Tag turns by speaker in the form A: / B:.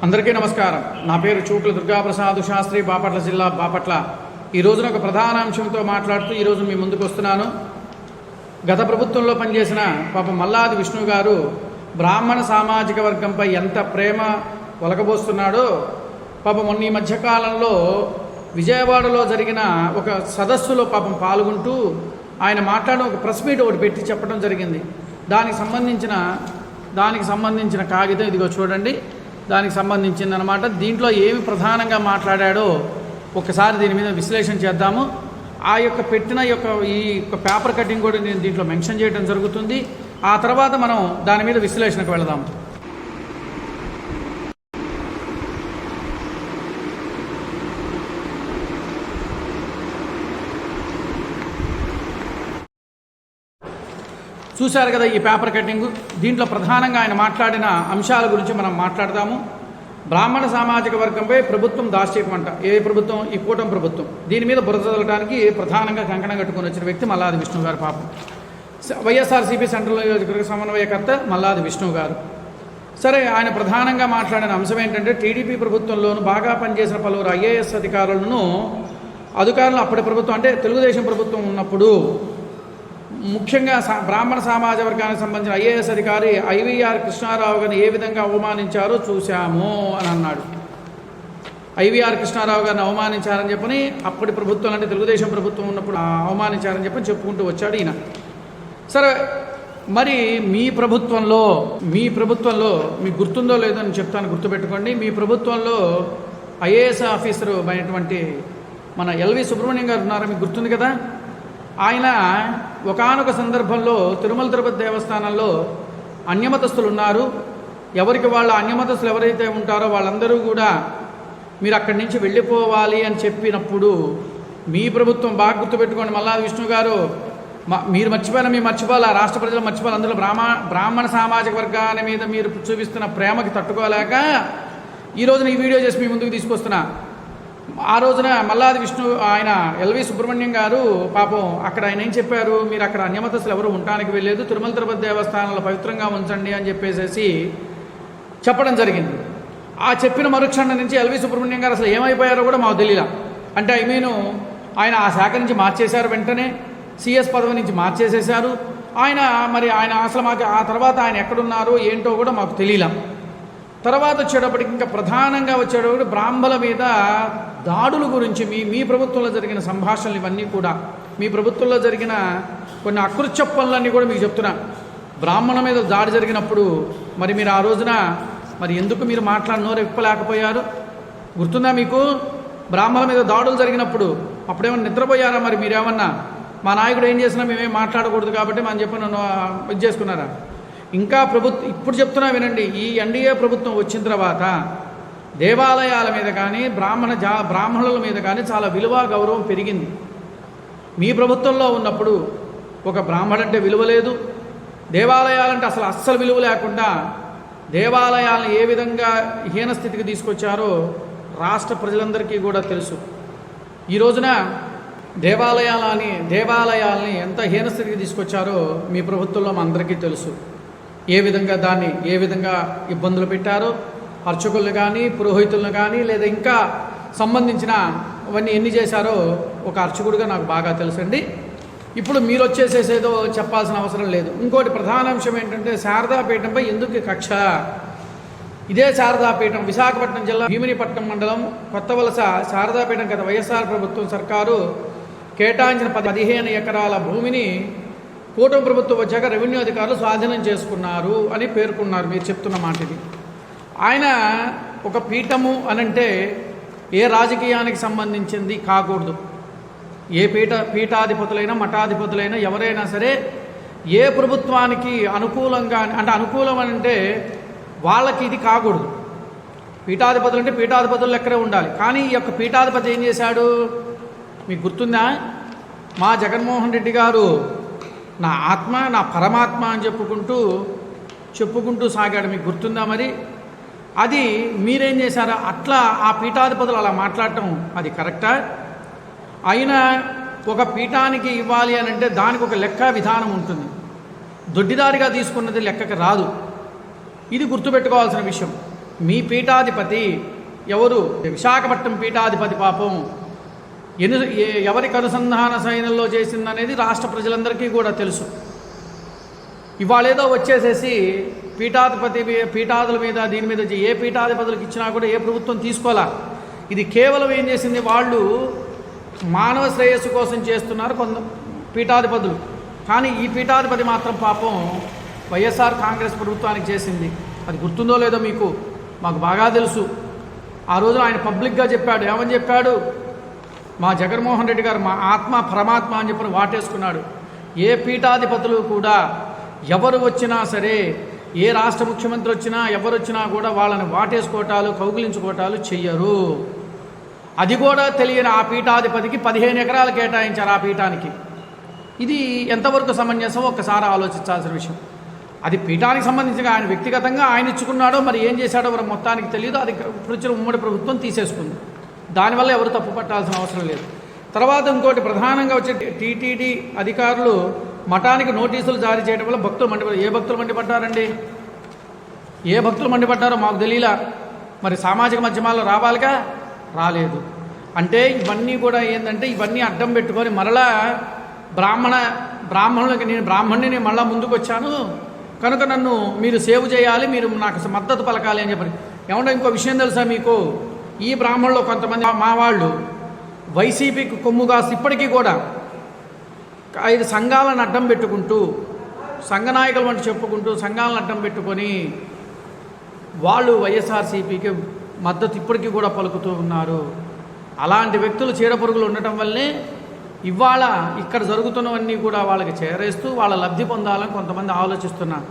A: అందరికీ నమస్కారం. నా పేరు చూకుల దుర్గాప్రసాద్ శాస్త్రి, బాపట్ల జిల్లా బాపట్ల. ఈ రోజున ఒక ప్రధాన అంశంతో మాట్లాడుతూ ఈరోజు మీ ముందుకు వస్తున్నాను. గత ప్రభుత్వంలో పనిచేసిన మల్లాది విష్ణు గారు బ్రాహ్మణ సామాజిక వర్గంపై ఎంత ప్రేమ ఒలకబోస్తున్నాడో మొన్న ఈ మధ్యకాలంలో విజయవాడలో జరిగిన ఒక సదస్సులో పాల్గొంటూ ఆయన మాట్లాడిన ఒక ప్రెస్ మీట్ ఒకటి పెట్టి చెప్పడం జరిగింది. దానికి సంబంధించిన కాగితం ఇదిగో చూడండి. దానికి సంబంధించిందనమాట. దీంట్లో ఏమి ప్రధానంగా మాట్లాడాడో ఒకసారి దీని మీద విశ్లేషణ చేద్దాము. ఆ యొక్క పెట్టిన ఈ యొక్క పేపర్ కటింగ్ కూడా నేను దీంట్లో మెన్షన్ చేయడం జరుగుతుంది. ఆ తర్వాత మనం దాని మీద విశ్లేషణకు వెళదాము. చూశారు కదా ఈ పేపర్ కటింగ్. దీంట్లో ప్రధానంగా ఆయన మాట్లాడిన అంశాల గురించి మనం మాట్లాడదాము. బ్రాహ్మణ సామాజిక వర్గంపై ప్రభుత్వం దాష్టీకమంట. ఏ ప్రభుత్వం? ఈ కూటమి ప్రభుత్వం. దీని మీద బురద చల్లడానికి ప్రధానంగా కంకణం కట్టుకొని వచ్చిన వ్యక్తి మల్లాది విష్ణు గారు. పాపం వైఎస్ఆర్సీపీ సెంట్రల్ నియోజకవర్గ సమన్వయకర్త మల్లాది విష్ణు గారు. సరే, ఆయన ప్రధానంగా మాట్లాడిన అంశం ఏంటంటే టీడీపీ ప్రభుత్వంలోనూ బాగా పనిచేసిన పలువురు ఐఏఎస్ అధికారులను అప్పటి ప్రభుత్వం అంటే తెలుగుదేశం ప్రభుత్వం ఉన్నప్పుడు ముఖ్యంగా బ్రాహ్మణ సమాజ వర్గానికి సంబంధించిన ఐఏఎస్ అధికారి ఐవీఆర్ కృష్ణారావు గారిని ఏ విధంగా అవమానించారో చూశాము అని అన్నాడు. ఐవీఆర్ కృష్ణారావు గారిని అవమానించారని చెప్పని అప్పటి ప్రభుత్వం అంటే తెలుగుదేశం ప్రభుత్వం ఉన్నప్పుడు అవమానించారని చెప్పని చెప్పుకుంటూ వచ్చాడు ఈయన. సరే, మరి మీ ప్రభుత్వంలో మీకు గుర్తుందో లేదో అని చెప్తాను, గుర్తుపెట్టుకోండి. మీ ప్రభుత్వంలో ఐఏఎస్ ఆఫీసరు అయినటువంటి మన ఎల్వి సుబ్రహ్మణ్యం గారు ఉన్నారో మీకు గుర్తుంది కదా. ఆయన ఒకానొక సందర్భంలో తిరుమల తిరుపతి దేవస్థానంలో అన్యమతస్థులు ఉన్నారు. ఎవరికి వాళ్ళ అన్యమతస్థులు ఎవరైతే ఉంటారో వాళ్ళందరూ కూడా మీరు అక్కడి నుంచి వెళ్ళిపోవాలి అని చెప్పినప్పుడు మీ ప్రభుత్వం బాగా గుర్తుపెట్టుకోండి మల్లాది విష్ణు గారు, మీరు మర్చిపోవాలి, రాష్ట్ర ప్రజలు మర్చిపోవాలి. అందులో బ్రాహ్మణ సామాజిక వర్గాల మీద మీరు చూపిస్తున్న ప్రేమకి తట్టుకోలేక ఈరోజున ఈ వీడియో చేసి మీ ముందుకు తీసుకొస్తున్నా. ఆ రోజున మల్లాది విష్ణు ఆయన ఎల్వి సుబ్రహ్మణ్యం గారు పాపం అక్కడ ఆయన ఏం చెప్పారు, మీరు అక్కడ అన్యమతస్తులు ఎవరు ఉండటానికి వెళ్ళలేదు, తిరుమల తిరుపతి దేవస్థానంలో పవిత్రంగా ఉంచండి అని చెప్పేసి చెప్పడం జరిగింది. ఆ చెప్పిన మరుక్షణం నుంచి ఎల్వి సుబ్రహ్మణ్యం గారు అసలు ఏమైపోయారో కూడా మాకు తెలియలా. అంటే ఆయన ఆ శాఖ నుంచి మార్చేశారు, వెంటనే సిఎస్ పదవి నుంచి మార్చేసేశారు. ఆయన అసలు మాకు ఆ తర్వాత ఆయన ఎక్కడున్నారో ఏంటో కూడా మాకు తెలియలా. తర్వాత వచ్చేటప్పటికి ఇంకా ప్రధానంగా వచ్చేటప్పుడు బ్రాహ్మణుల మీద దాడుల గురించి మీ ప్రభుత్వంలో జరిగిన సంభాషణలు ఇవన్నీ కూడా మీ ప్రభుత్వంలో జరిగిన కొన్ని అకృత్య పనులన్నీ కూడా మీకు చెప్తున్నా. బ్రాహ్మణుల మీద దాడి జరిగినప్పుడు మరి మీరు ఆ రోజున ఎందుకు మీరు నోరు ఇప్పలేకపోయారు? గుర్తుందా మీకు? బ్రాహ్మణుల మీద దాడులు జరిగినప్పుడు అప్పుడేమన్నా నిద్రపోయారా? మరి మీరేమన్నా మా నాయకుడు ఏం చేసినా మేమేం మాట్లాడకూడదు కాబట్టి మనం చెప్పి నన్ను ఇది చేసుకున్నారా? ఇంకా ఇప్పుడు చెప్తున్నా వినండి. ఈ ఎన్డీఏ ప్రభుత్వం వచ్చిన తర్వాత దేవాలయాల మీద కానీ బ్రాహ్మణుల మీద కానీ చాలా విలువ గౌరవం పెరిగింది. మీ ప్రభుత్వంలో ఉన్నప్పుడు ఒక బ్రాహ్మణుడంటే విలువ లేదు, దేవాలయాలంటే అస్సలు విలువ లేకుండా దేవాలయాలను ఏ విధంగా హీనస్థితికి తీసుకొచ్చారో రాష్ట్ర ప్రజలందరికీ కూడా తెలుసు. ఈ రోజున దేవాలయాల్ని ఎంత హీనస్థితికి తీసుకొచ్చారో మీ ప్రభుత్వంలో మా అందరికీ తెలుసు. ఏ విధంగా ఇబ్బందులు పెట్టారో అర్చకులను కానీ పురోహితులను కానీ లేదా ఇంకా సంబంధించిన అవన్నీ ఎన్ని చేశారో ఒక అర్చకుడిగా నాకు బాగా తెలుసండి. ఇప్పుడు మీరు వచ్చేసేసేదో చెప్పాల్సిన అవసరం లేదు. ఇంకోటి ప్రధాన అంశం ఏంటంటే శారదాపీఠంపై ఎందుకు కక్ష? ఇదే శారదాపీఠం విశాఖపట్నం జిల్లా భీమినిపట్నం మండలం కొత్తవలస శారదాపీఠం గత వైఎస్ఆర్ ప్రభుత్వం సర్కారు కేటాయించిన 15 ఎకరాల భూమిని కూటమి ప్రభుత్వం వచ్చాక రెవెన్యూ అధికారులు స్వాధీనం చేసుకున్నారు అని పేర్కొన్నారు. మీరు చెప్తున్న మాట ఇది. ఆయన ఒక పీఠము అనంటే ఏ రాజకీయానికి సంబంధించింది కాకూడదు. ఏ పీఠాధిపతులైనా మఠాధిపతులైనా ఎవరైనా సరే ఏ ప్రభుత్వానికి అనుకూలంగా అంటే అనుకూలం అంటే వాళ్ళకి ఇది కాకూడదు. పీఠాధిపతులు అంటే పీఠాధిపతులు లెక్కనే ఉండాలి. కానీ ఈ యొక్క పీఠాధిపతి ఏం చేశాడు మీకు గుర్తుందా? మా జగన్మోహన్ రెడ్డి గారు నా ఆత్మ నా పరమాత్మ అని చెప్పుకుంటూ సాగాడు. మీకు గుర్తుందా? మరి అది మీరేం చేశారా? అట్లా ఆ పీఠాధిపతులు అలా మాట్లాడటం అది కరెక్టా? అయినా ఒక పీఠానికి ఇవ్వాలి అని అంటే దానికి ఒక లెక్క విధానం ఉంటుంది. దొడ్డిదారిగా తీసుకున్నది లెక్కకి రాదు. ఇది గుర్తుపెట్టుకోవాల్సిన విషయం. మీ పీఠాధిపతి ఎవరు? విశాఖపట్నం పీఠాధిపతి పాపం ఎవరికి అనుసంధాన సైన్యంలో చేసిందనేది రాష్ట్ర ప్రజలందరికీ కూడా తెలుసు. ఇవాళేదో వచ్చేసేసి పీఠాదుల మీద దీని మీద ఏ పీఠాధిపతులకు ఇచ్చినా కూడా ఏ ప్రభుత్వం తీసుకోవాలా. ఇది కేవలం ఏం చేసింది, వాళ్ళు మానవ శ్రేయస్సు కోసం చేస్తున్నారు కొంత పీఠాధిపతులు. కానీ ఈ పీఠాధిపతి మాత్రం పాపం వైఎస్ఆర్ కాంగ్రెస్ ప్రభుత్వానికి చేసింది. అది గుర్తుందో లేదో మీకు, మాకు బాగా తెలుసు. ఆ రోజు ఆయన పబ్లిక్గా చెప్పాడు. ఏమని చెప్పాడు? మా జగన్మోహన్ రెడ్డి గారు మా ఆత్మ పరమాత్మ అని చెప్పి వాటేసుకున్నాడు. ఏ పీఠాధిపతులు కూడా ఎవరు వచ్చినా సరే, ఏ రాష్ట్ర ముఖ్యమంత్రి వచ్చినా ఎవరు వచ్చినా కూడా వాళ్ళని వాటేసుకోవటాలు కౌగిలించుకోవటాలు చెయ్యరు. అది కూడా తెలియని ఆ పీఠాధిపతికి 15 ఎకరాలు కేటాయించారు ఆ పీఠానికి. ఇది ఎంతవరకు సమంజసం ఒక్కసారి ఆలోచించాల్సిన విషయం. అది పీఠానికి సంబంధించిన ఆయన వ్యక్తిగతంగా ఆయన ఇచ్చుకున్నాడో మరి ఏం చేశాడో మరి మొత్తానికి తెలియదు. అది ఇప్పుడు వచ్చిన ఉమ్మడి ప్రభుత్వం తీసేసుకుంది. దానివల్ల ఎవరు తప్పు పట్టాల్సిన అవసరం లేదు. తర్వాత ఇంకోటి ప్రధానంగా వచ్చే టీటీడీ అధికారులు మఠానికి నోటీసులు జారీ చేయడం వల్ల భక్తులు మండిపడ్డారు. ఏ భక్తులు మండిపడ్డారండి? ఏ భక్తులు మండిపడ్డారో మాకు తెలియలా. మరి సామాజిక మాధ్యమాల్లో రావాలిగా, రాలేదు. అంటే ఇవన్నీ కూడా ఏంటంటే ఇవన్నీ అడ్డం పెట్టుకొని మరలా బ్రాహ్మణులకి నేను బ్రాహ్మణుని మళ్ళీ ముందుకు వచ్చాను కనుక నన్ను మీరు సేవ్ చేయాలి, మీరు నాకు మద్దతు పలకాలి అని చెప్పి. ఏమంటే ఇంకో విషయం తెలుసా మీకు? ఈ బ్రాహ్మణులు కొంతమంది మా వాళ్ళు వైసీపీకి కొమ్ముగా ఇప్పటికీ కూడా 5 సంఘాలను అడ్డం పెట్టుకుంటూ సంఘ నాయకులు వంటి చెప్పుకుంటూ సంఘాలను అడ్డం పెట్టుకొని వాళ్ళు వైఎస్ఆర్సీపీకి మద్దతు ఇప్పటికీ కూడా పలుకుతూ ఉన్నారు. అలాంటి వ్యక్తులు చీడపురుగులు ఉండటం వల్లే ఇవాళ ఇక్కడ జరుగుతున్నవన్నీ కూడా వాళ్ళకి చేరేస్తూ వాళ్ళ లబ్ధి పొందాలని కొంతమంది ఆలోచిస్తున్నారు.